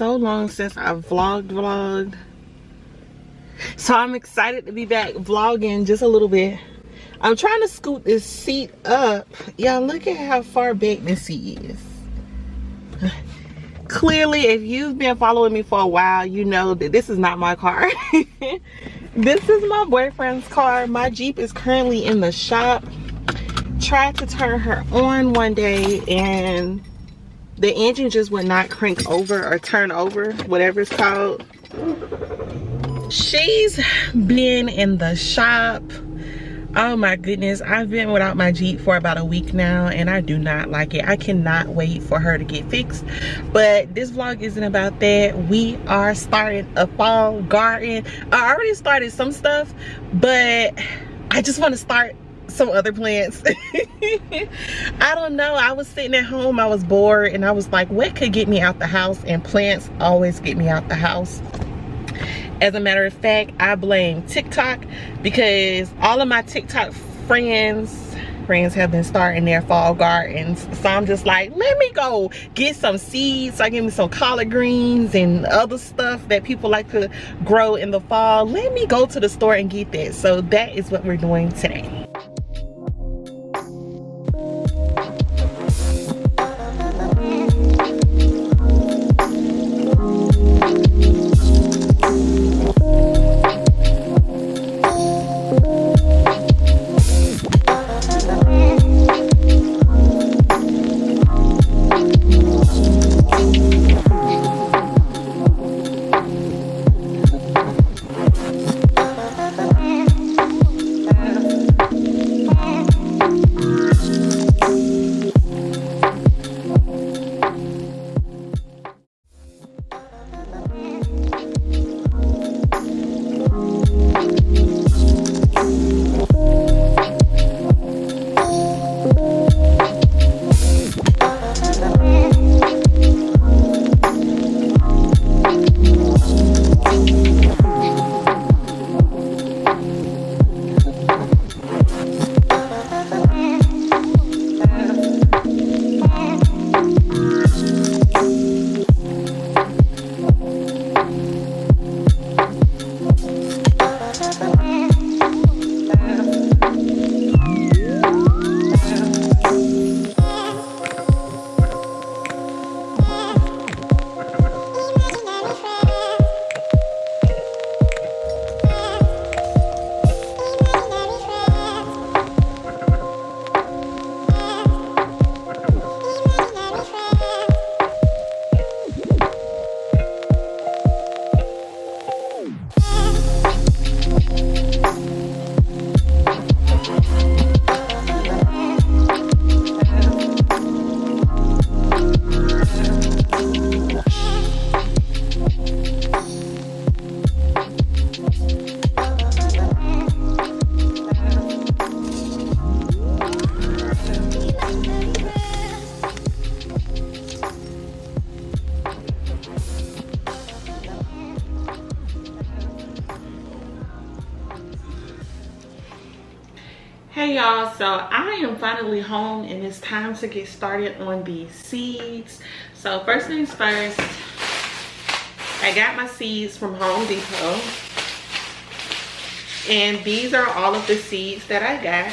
so long since I've vlogged. So I'm excited to be back vlogging just a little bit. I'm trying to scoot this seat up. Y'all, look at how far back this seat is. Clearly, if you've been following me for a while, you know that this is not my car. This is my boyfriend's car. My Jeep is currently in the shop. Tried to turn her on one day and the engine just would not crank over or turn over, whatever it's called. She's been in the shop. Oh my goodness, I've been without my Jeep for about a week now and I do not like it. I cannot wait for her to get fixed. But this vlog isn't about that. We are starting a fall garden. I already started some stuff, but I just want to start some other plants. I don't know, I was sitting at home, I was bored, and I was like, what could get me out the house? And plants always get me out the house. As a matter of fact, I blame TikTok because all of my TikTok friends have been starting their fall gardens. So I'm just like, let me go get some seeds. I give me some collard greens and other stuff that people like to grow in the fall. Let me go to the store and get that. So that is what we're doing today. Hey y'all, so I am finally home and it's time to get started on these seeds. So first things first, I got my seeds from Home Depot. And these are all of the seeds that I got.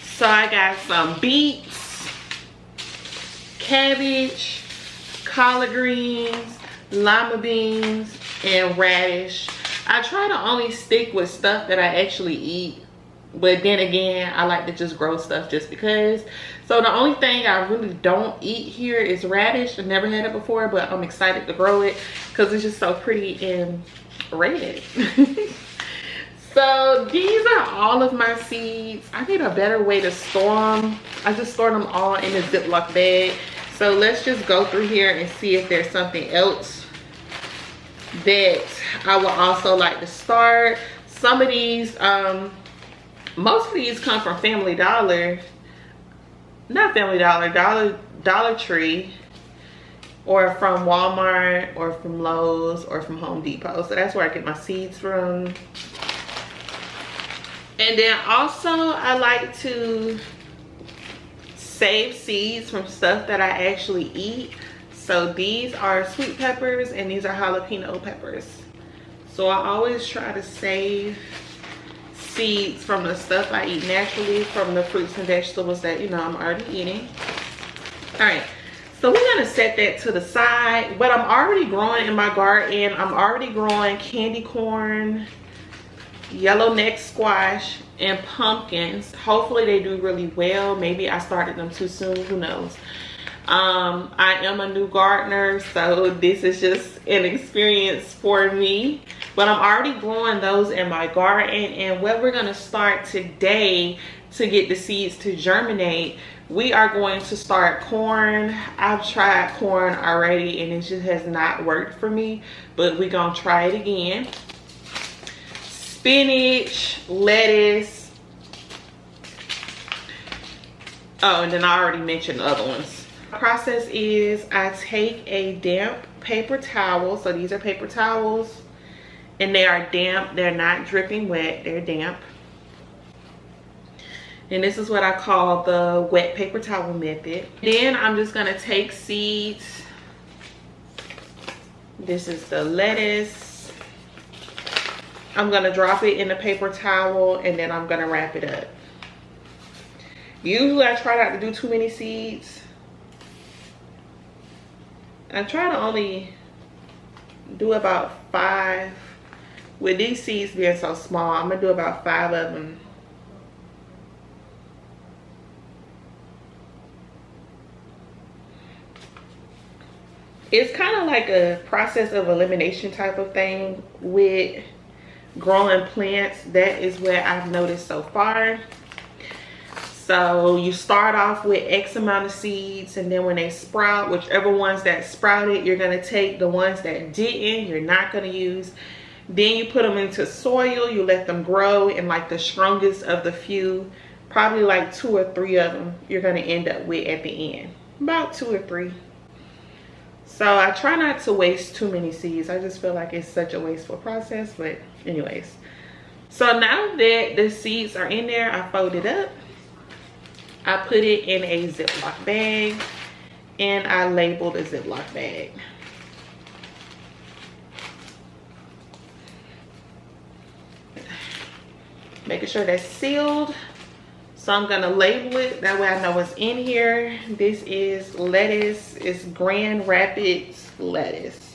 So I got some beets, cabbage, collard greens, lima beans, and radish. I try to only stick with stuff that I actually eat, but then again, I like to just grow stuff just because. So the only thing I really don't eat here is radish. I've never had it before, but I'm excited to grow it because it's just so pretty and red. So these are all of my seeds. I need a better way to store them. I just store them all in a Ziploc bag. So let's just go through here and see if there's something else that I would also like to start. Some of these, most of these come from Family Dollar. Not Family Dollar, Dollar Tree. Or from Walmart, or from Lowe's, or from Home Depot. So that's where I get my seeds from. And then also I like to save seeds from stuff that I actually eat. So So these are sweet peppers and these are jalapeno peppers. So I always try to save seeds from the stuff I eat naturally, from the fruits and vegetables that, you know, I'm already eating. All right, so we're gonna set that to the side. What I'm already growing in my garden, I'm already growing candy corn, yellow neck squash, and pumpkins. Hopefully they do really well. Maybe I started them too soon, who knows. I am a new gardener, so this is just an experience for me, but I'm already growing those in my garden. And what we're going to start today to get the seeds to germinate, we are going to start corn. I've tried corn already and it just has not worked for me, but we're going to try it again. Spinach, lettuce. Oh, and then I already mentioned the other ones. The process is I take a damp paper towel. So these are paper towels and they are damp. They're not dripping wet, they're damp. And this is what I call the wet paper towel method. Then I'm just gonna take seeds. This is the lettuce. I'm gonna drop it in the paper towel and then I'm gonna wrap it up. Usually I try not to do too many seeds. I try to only do about 5. With these seeds being so small, I'm gonna do about 5 of them. It's kind of like a process of elimination type of thing with growing plants. That is what I've noticed so far. So you start off with X amount of seeds, and then when they sprout, whichever ones that sprouted, you're gonna take. The ones that didn't, you're not gonna use. Then you put them into soil, you let them grow, and like the strongest of the few, probably like 2 or 3 of them, you're gonna end up with at the end. About 2 or 3. So I try not to waste too many seeds. I just feel like it's such a wasteful process, but anyways. So now that the seeds are in there, I fold it up. I put it in a Ziploc bag and I label the Ziploc bag. Making sure that's sealed. So I'm gonna label it, that way I know what's in here. This is lettuce, it's Grand Rapids lettuce.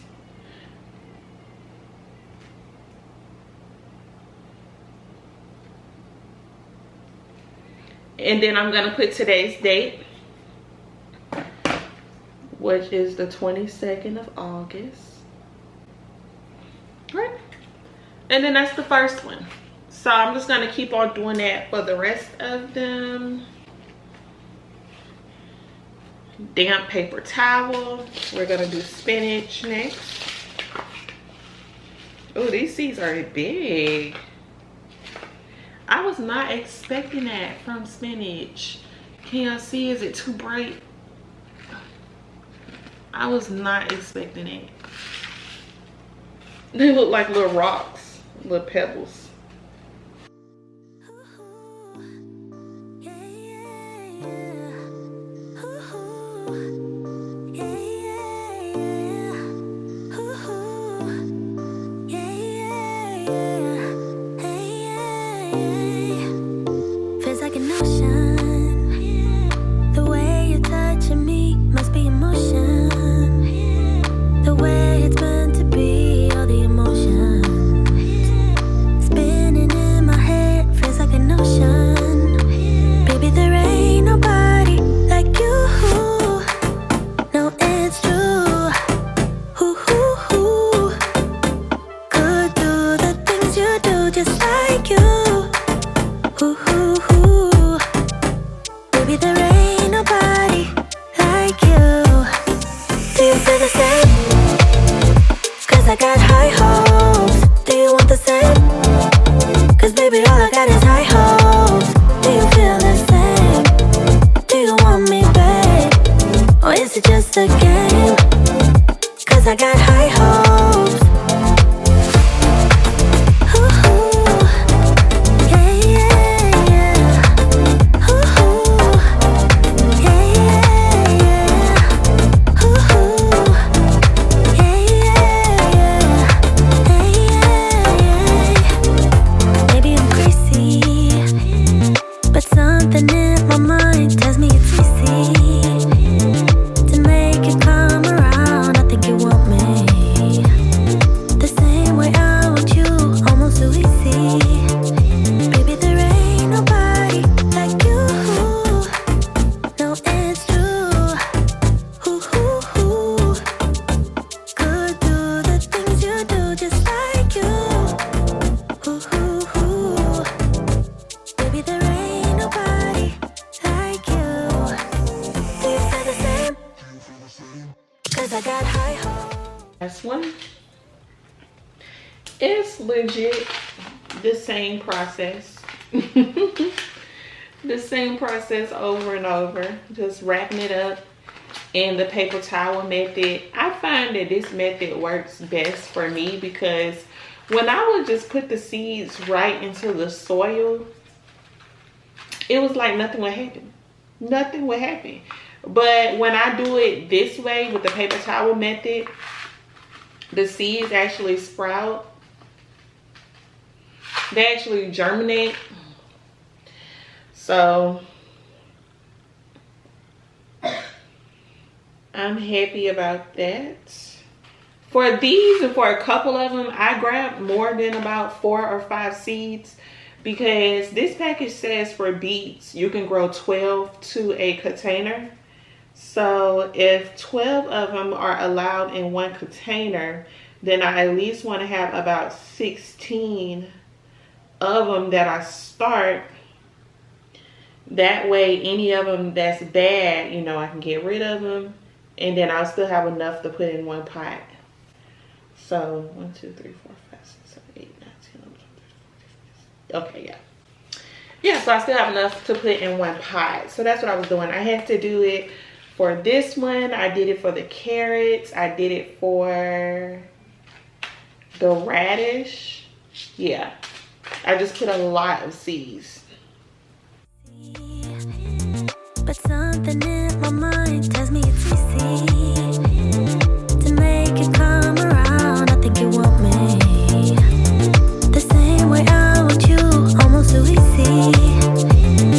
And then I'm gonna put today's date, which is the 22nd of August. Right? And then that's the first one. So I'm just gonna keep on doing that for the rest of them. Damp paper towel. We're gonna do spinach next. Oh, these seeds are big. I was not expecting that from spinach. Can y'all see? Is it too bright? I was not expecting it. They look like little rocks, little pebbles. Last one. It's legit the same process. The same process over and over. Just wrapping it up in the paper towel method. I find that this method works best for me because when I would just put the seeds right into the soil, it was like nothing would happen. Nothing would happen. But when I do it this way with the paper towel method, the seeds actually sprout. They actually germinate. So I'm happy about that. For these and for a couple of them, I grabbed more than about 4 or 5 seeds because this package says for beets, you can grow 12 to a container. So if 12 of them are allowed in one container, then I at least want to have about 16 of them that I start. That way, any of them that's bad, you know, I can get rid of them. And then I'll still have enough to put in one pot. So 1, 2, 3, 4, 5, 6, 7, 8, 9, 10, 11, 12, 13, 14. Okay, yeah. Yeah, so I still have enough to put in one pot. So that's what I was doing. I had to do it for this one. I did it for the carrots. I did it for the radish. Yeah. I just put a lot of seeds. But something in my mind tells me it's easy to make it come around. I think you want me the same way I want you, almost so easy.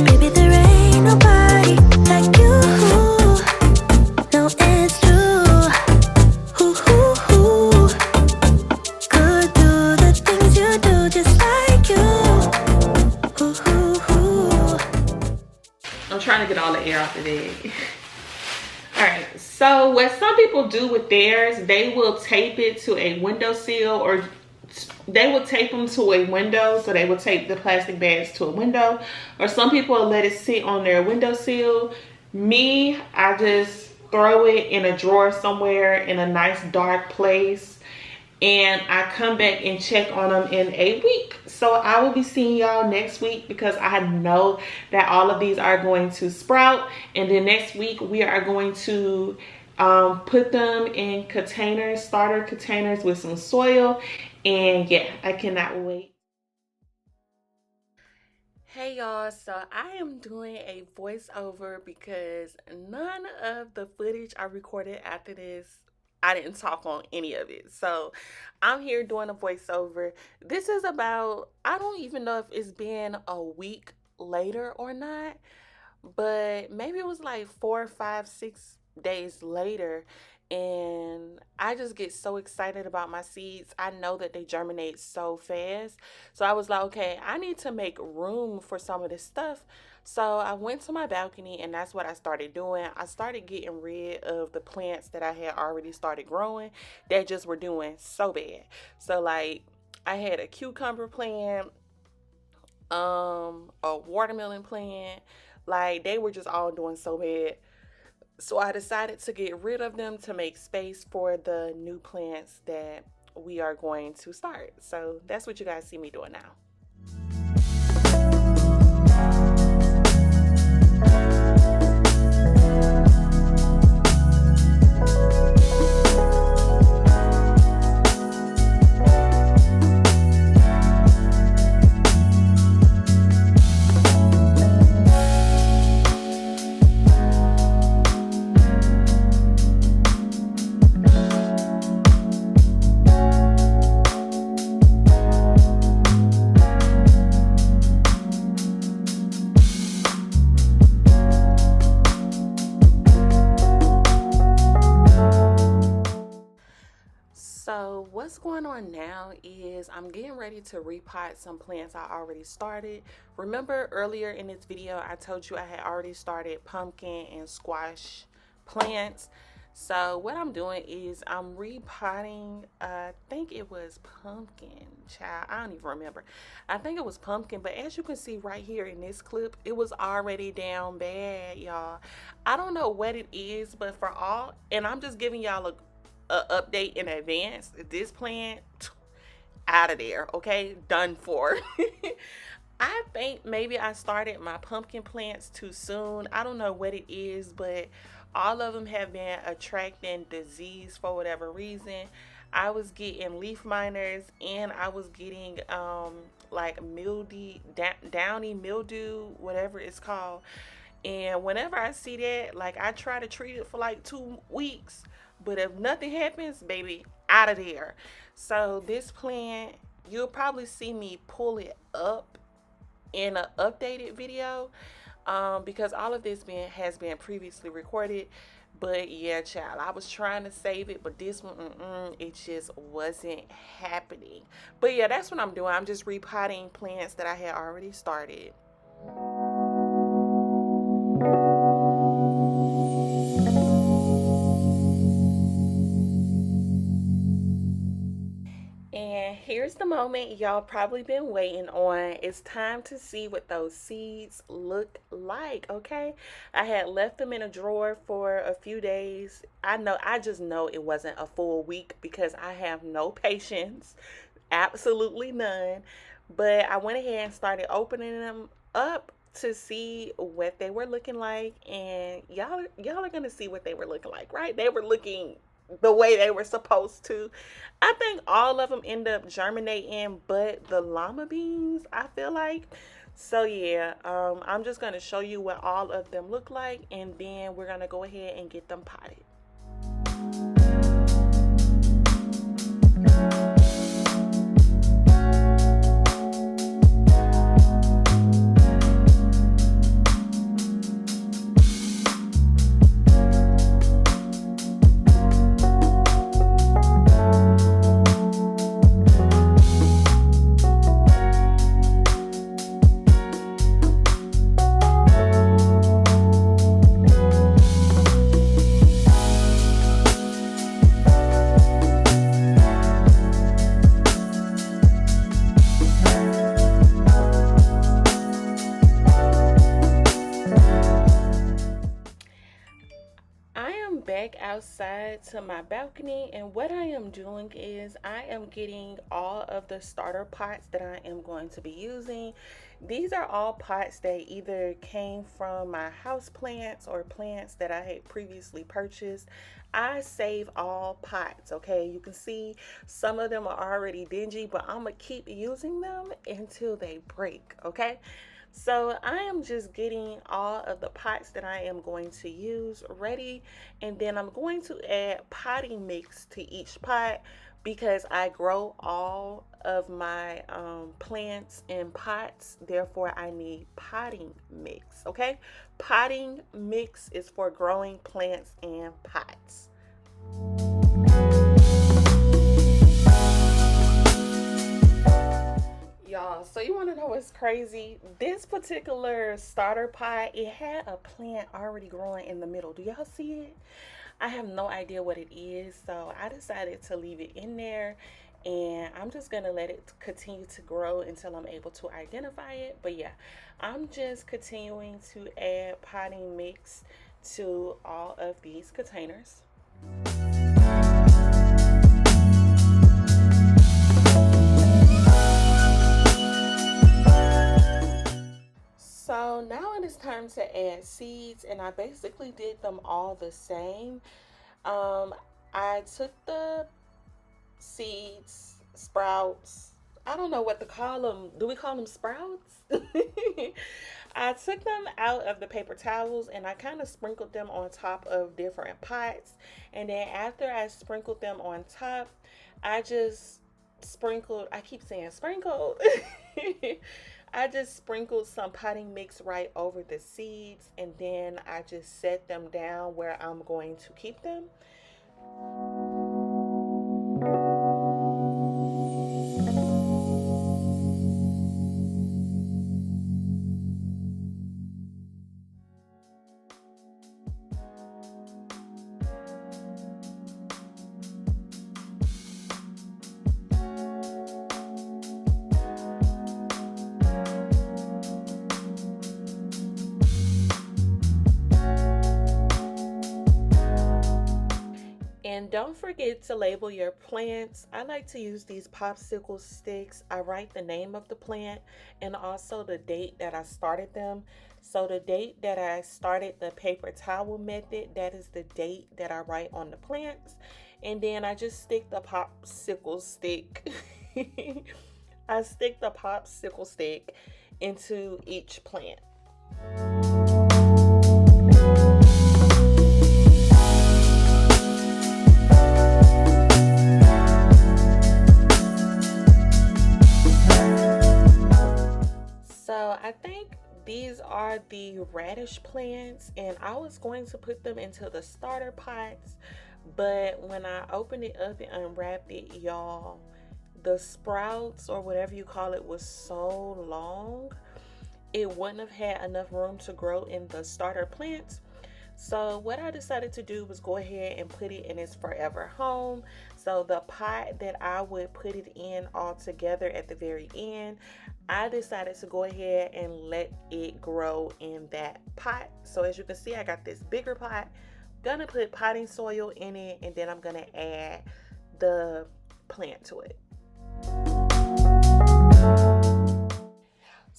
Baby, there ain't nobody like you. No, it's true. Could do the things you do just like you. I'm trying to get all the air off of it. All right, so what some people do with theirs, they will tape it to a windowsill, or they will tape them to a window. So they will tape the plastic bags to a window, or some people will let it sit on their windowsill. Me, I just throw it in a drawer somewhere in a nice dark place, and I come back and check on them in a week. So I will be seeing y'all next week because I know that all of these are going to sprout. And then next week we are going to put them in containers, starter containers with some soil. And yeah, I cannot wait. Hey y'all, so I am doing a voiceover because none of the footage I recorded after this, I didn't talk on any of it. So I'm here doing a voiceover. This is about, I don't even know if it's been a week later or not, but maybe it was like 4, 5, 6 days later. And I just get so excited about my seeds. I know that they germinate so fast. So I was like, okay, I need to make room for some of this stuff. So I went to my balcony, and that's what I started doing. I started getting rid of the plants that I had already started growing that just were doing so bad. So like I had a cucumber plant, a watermelon plant, like they were just all doing so bad. So I decided to get rid of them to make space for the new plants that we are going to start. So that's what you guys see me doing now. So what's going on now is I'm getting ready to repot some plants I already started. Remember earlier in this video I told you I had already started pumpkin and squash plants. So what I'm doing is I'm repotting, I think it was pumpkin, child, I don't even remember. I think it was pumpkin, but as you can see right here in this clip, it was already down bad, y'all. I don't know what it is, but for all, and I'm just giving y'all an update in advance, this plant out of there, okay? Done for. I think maybe I started my pumpkin plants too soon. I don't know what it is, but all of them have been attracting disease for whatever reason. I was getting leaf miners and I was getting like mildew, downy mildew, whatever it's called. And whenever I see that, like I try to treat it for like 2 weeks, but if nothing happens, baby, out of there. So this plant, you'll probably see me pull it up in an updated video, because all of this has been previously recorded. But yeah, child, I was trying to save it, but this one, it just wasn't happening. But yeah, that's what I'm doing. I'm just repotting plants that I had already started. And here's the moment y'all probably been waiting on. It's time to see what those seeds look like, okay? I had left them in a drawer for a few days. I just know it wasn't a full week because I have no patience, absolutely none. But I went ahead and started opening them up to see what they were looking like, and y'all are gonna see what they were looking like, right? They were looking the way they were supposed to. I think all of them end up germinating, but the llama beans, I feel like. So yeah, I'm just gonna show you what all of them look like, and then we're gonna go ahead and get them potted. I am back outside to my balcony, and what I am doing is I am getting all of the starter pots that I am going to be using. These are all pots that either came from my house plants or plants that I had previously purchased. I save all pots, okay? You can see some of them are already dingy, but I'm gonna keep using them until they break, okay? So I am just getting all of the pots that I am going to use ready, and then I'm going to add potting mix to each pot because I grow all of my plants in pots. Therefore, I need potting mix, okay? Potting mix is for growing plants in pots. Y'all, so you want to know what's crazy? This particular starter pot, it had a plant already growing in the middle. Do y'all see it? I have no idea what it is, so I decided to leave it in there, and I'm just gonna let it continue to grow until I'm able to identify it. But yeah, I'm just continuing to add potting mix to all of these containers. So now it is time to add seeds, and I basically did them all the same. I took the seeds, sprouts, I don't know what to call them. Do we call them sprouts? I took them out of the paper towels and I kind of sprinkled them on top of different pots. And then after I sprinkled them on top, I just sprinkled, I keep saying sprinkled. I just sprinkled some potting mix right over the seeds, and then I just set them down where I'm going to keep them. And don't forget to label your plants. I like to use these popsicle sticks. I write the name of the plant and also the date that I started them. So the date that I started the paper towel method, that is the date that I write on the plants. And then I just stick the popsicle stick. I stick the popsicle stick into each plant. So I think these are the radish plants, and I was going to put them into the starter pots, but when I opened it up and unwrapped it, y'all, the sprouts or whatever you call it was so long, it wouldn't have had enough room to grow in the starter plants. So what I decided to do was go ahead and put it in its forever home. So the pot that I would put it in all together at the very end, I decided to go ahead and let it grow in that pot. So as you can see, I got this bigger pot. Gonna put potting soil in it, and then I'm gonna add the plant to it.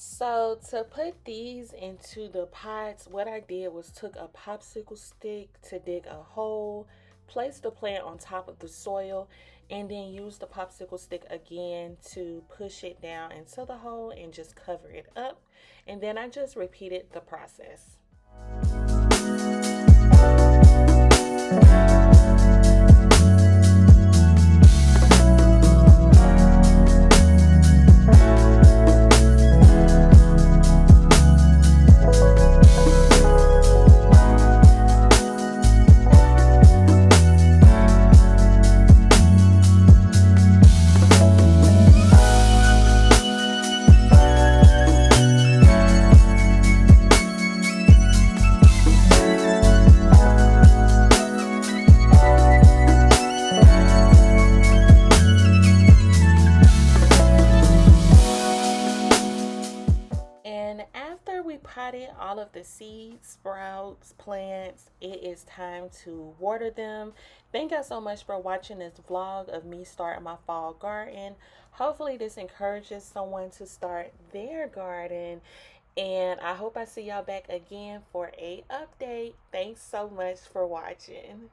So to put these into the pots, what I did was took a popsicle stick to dig a hole, place the plant on top of the soil, and then use the popsicle stick again to push it down into the hole and just cover it up. And then I just repeated the process. And after we potted all of the seeds, sprouts, plants, it is time to water them. Thank you so much for watching this vlog of me starting my fall garden. Hopefully this encourages someone to start their garden. And I hope I see y'all back again for a update. Thanks so much for watching.